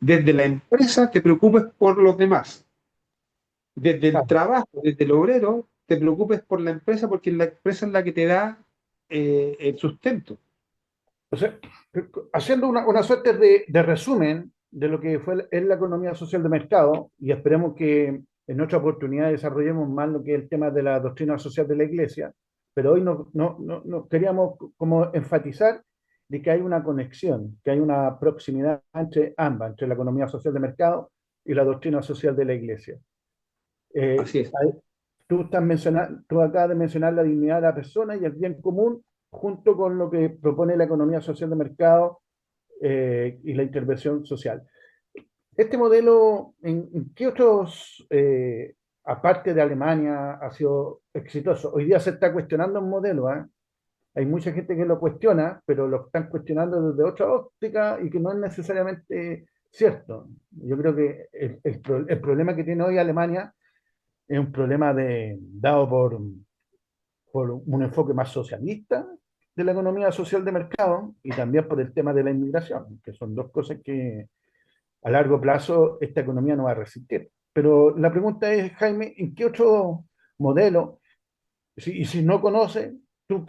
desde la empresa te preocupes por los demás, desde el claro. trabajo, desde el obrero, te preocupes por la empresa porque la empresa es la que te da el sustento. O sea, haciendo una suerte de resumen de lo que es la economía social de mercado, y esperemos que en otra oportunidad desarrollemos más lo que es el tema de la doctrina social de la Iglesia, pero hoy no queríamos como enfatizar de que hay una conexión, que hay una proximidad entre ambas, entre la economía social de mercado y la doctrina social de la Iglesia. Eh, Así es. hay- tú acabas de mencionar la dignidad de la persona y el bien común junto con lo que propone la economía social de mercado y la intervención social. Este modelo, ¿en qué otros, aparte de Alemania, ha sido exitoso? Hoy día se está cuestionando un modelo, ¿eh? Hay mucha gente que lo cuestiona, pero lo están cuestionando desde otra óptica y que no es necesariamente cierto. Yo creo que el problema que tiene hoy Alemania es un problema dado por un enfoque más socialista de la economía social de mercado y también por el tema de la inmigración, que son dos cosas que a largo plazo esta economía no va a resistir. Pero la pregunta es, Jaime, ¿en qué otro modelo, y si no conoces, tú,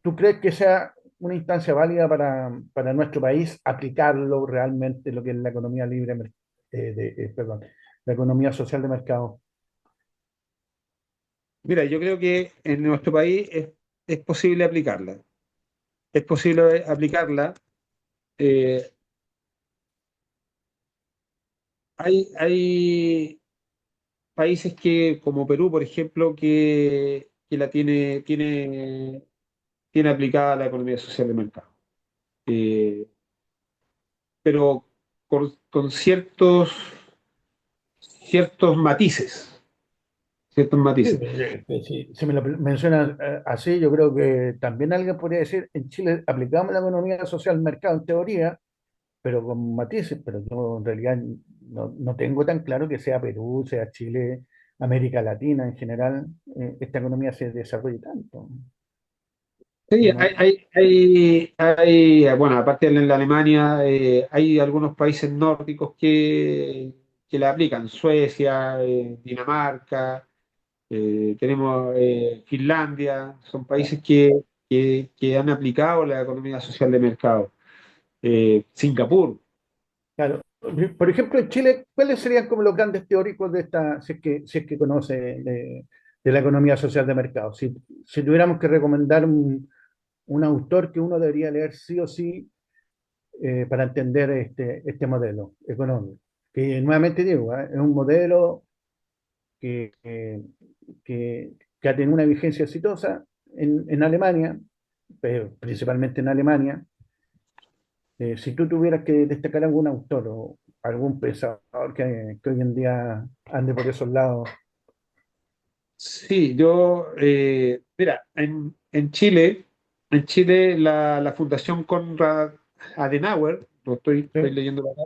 tú crees que sea una instancia válida para nuestro país aplicarlo realmente lo que es la economía libre, perdón, la economía social de mercado? Mira, yo creo que en nuestro país es posible aplicarla. Es posible aplicarla. Eh, hay países que, como Perú, por ejemplo, que tiene aplicada la economía social de mercado. Eh, pero con ciertos matices, ciertos Sí, matices. si me lo mencionas así, yo creo que también alguien podría decir, en Chile aplicamos la economía social al mercado en teoría, pero con matices, pero yo en realidad no tengo tan claro que sea Perú, sea Chile, América Latina en general, esta economía se desarrolle tanto. Sí, No, bueno, aparte de la Alemania, hay algunos países nórdicos que la aplican, Suecia, Dinamarca, tenemos Finlandia, son países que han aplicado la economía social de mercado. Singapur. claro. Por ejemplo, en Chile, ¿cuáles serían como los grandes teóricos de esta, si es que conoce de la economía social de mercado? Si tuviéramos que recomendar un autor que uno debería leer sí o sí para entender este modelo económico. Que nuevamente digo, es un modelo que, que ha tenido una vigencia exitosa en Alemania, pero principalmente en Alemania. Si tú tuvieras que destacar algún autor o algún pensador que hoy en día ande por esos lados. Sí, mira, en Chile. en Chile la Fundación Konrad Adenauer, lo estoy Sí. leyendo acá,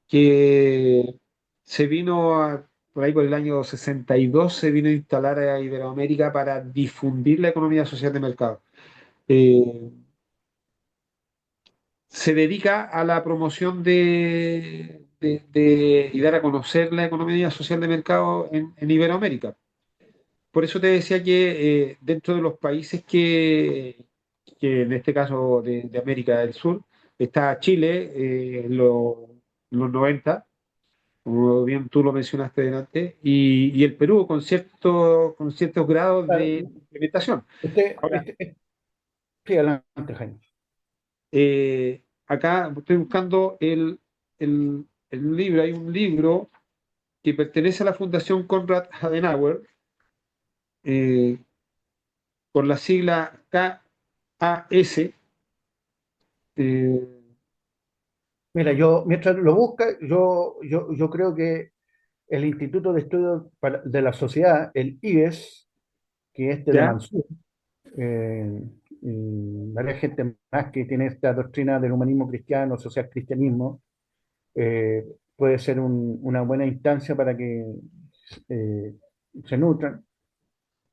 que se vino por ahí por el año 62, se vino a instalar a Iberoamérica para difundir la economía social de mercado. Eh, Se dedica a la promoción y dar a conocer la economía social de mercado en Iberoamérica. Por eso te decía que dentro de los países que en este caso de América del Sur, está Chile en los 90, como bien tú lo mencionaste delante, y el Perú con ciertos grados Claro, de implementación. Ahora, sí, adelante, Jaime. acá estoy buscando el libro, hay un libro que pertenece a la Fundación Konrad Adenauer, eh, con la sigla KAS. eh, Mira, yo, mientras lo busca, yo creo que el Instituto de Estudios de la Sociedad, el IBES, que es de ¿Ya? Mansur, y varias gente más que tiene esta doctrina del humanismo cristiano, social cristianismo, puede ser una buena instancia para que eh, se nutran.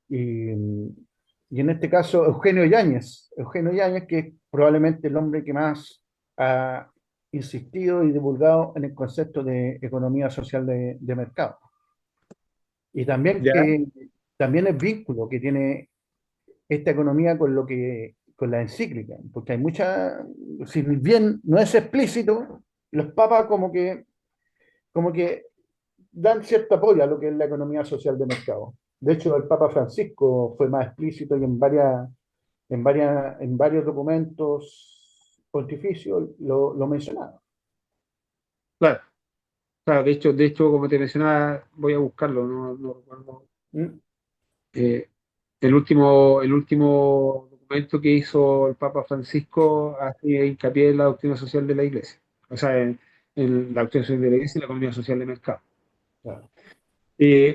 Y, y en este caso, Eugenio Yáñez, que es probablemente el hombre que más ha insistido y divulgado en el concepto de economía social de mercado. Y también ¿Ya? que también el vínculo que tiene esta economía con con la encíclica, porque hay mucha, si bien no es explícito, los papas como que dan cierto apoyo a lo que es la economía social de mercado. De hecho, el Papa Francisco fue más explícito y en varios documentos pontificios lo mencionaba. Claro, claro, de hecho, como te mencionaba, voy a buscarlo, no recuerdo. ¿Mm? Eh, el último documento que hizo el Papa Francisco hace hincapié en la doctrina social de la Iglesia, o sea, en la doctrina social de la Iglesia y la economía social de mercado. Claro.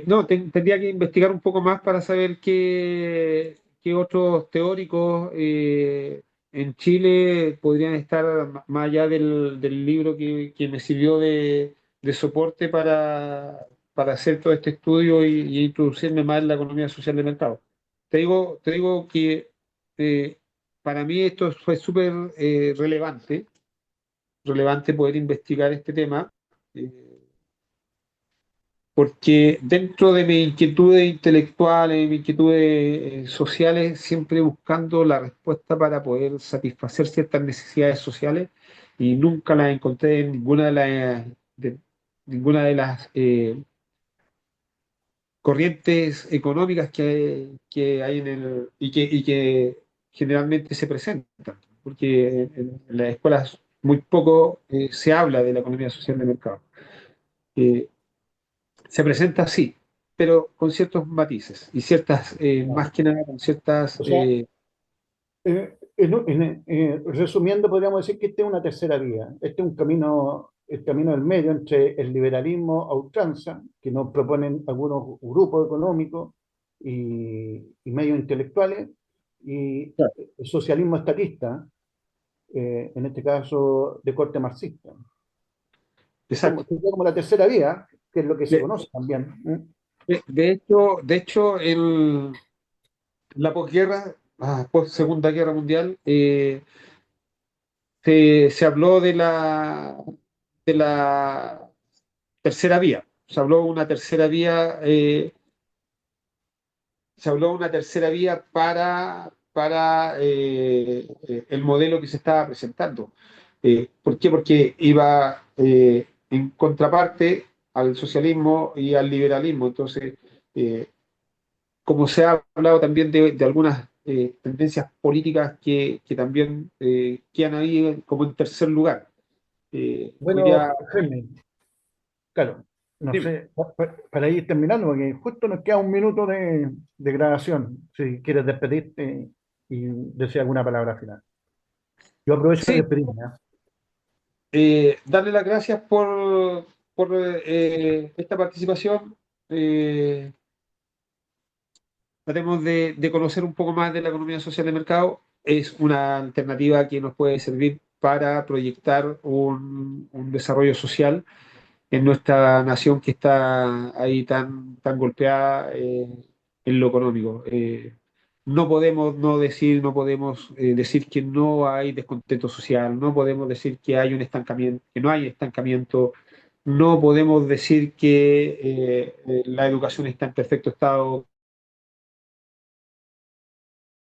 No, tendría que investigar un poco más para saber qué otros teóricos en Chile podrían estar más allá del libro que me sirvió de soporte para hacer todo este estudio y introducirme más en la economía social de mercado. Te digo que eh, para mí esto fue súper relevante poder investigar este tema. eh, Porque dentro de mis inquietudes intelectuales, mis inquietudes sociales, siempre buscando la respuesta para poder satisfacer ciertas necesidades sociales y nunca las encontré en de, ninguna de las corrientes económicas que hay y que generalmente se presentan, porque en las escuelas muy poco se habla de la economía social de mercado. Eh, Se presenta así, pero con ciertos matices y ciertas, Claro. más que nada con ciertas, O sea, resumiendo, podríamos decir que este es una tercera vía. Este es un camino, el camino del medio entre el liberalismo a ultranza, que nos proponen algunos grupos económicos y medios intelectuales, y claro, el socialismo estatista, en este caso de corte marxista. exacto. Sería como la tercera vía, que es lo que se De, conoce también. de hecho la posguerra, post Segunda Guerra Mundial, se habló de la tercera vía. Se habló de una tercera vía, se habló de una tercera vía para el modelo que se estaba presentando. ¿Por qué? Porque iba en contraparte al socialismo y al liberalismo. Entonces, eh, como se ha hablado también de algunas tendencias políticas que también quedan ahí como en tercer lugar. Hoy Bueno, día, Jaime, claro, no dime. sé, para ir terminando, porque justo nos queda un minuto de grabación, si quieres despedirte y decir alguna palabra final. Yo aprovecho de Sí, despedirme. ¿Ah? darle las gracias por esta participación. Eh, Tratemos de conocer un poco más de la economía social de mercado. es una alternativa que nos puede servir para proyectar un desarrollo social en nuestra nación que está ahí tan golpeada en lo económico. No podemos no podemos decir que no hay descontento social, no podemos decir que hay un estancamiento, que no hay estancamiento, no podemos decir que la educación está en perfecto estado,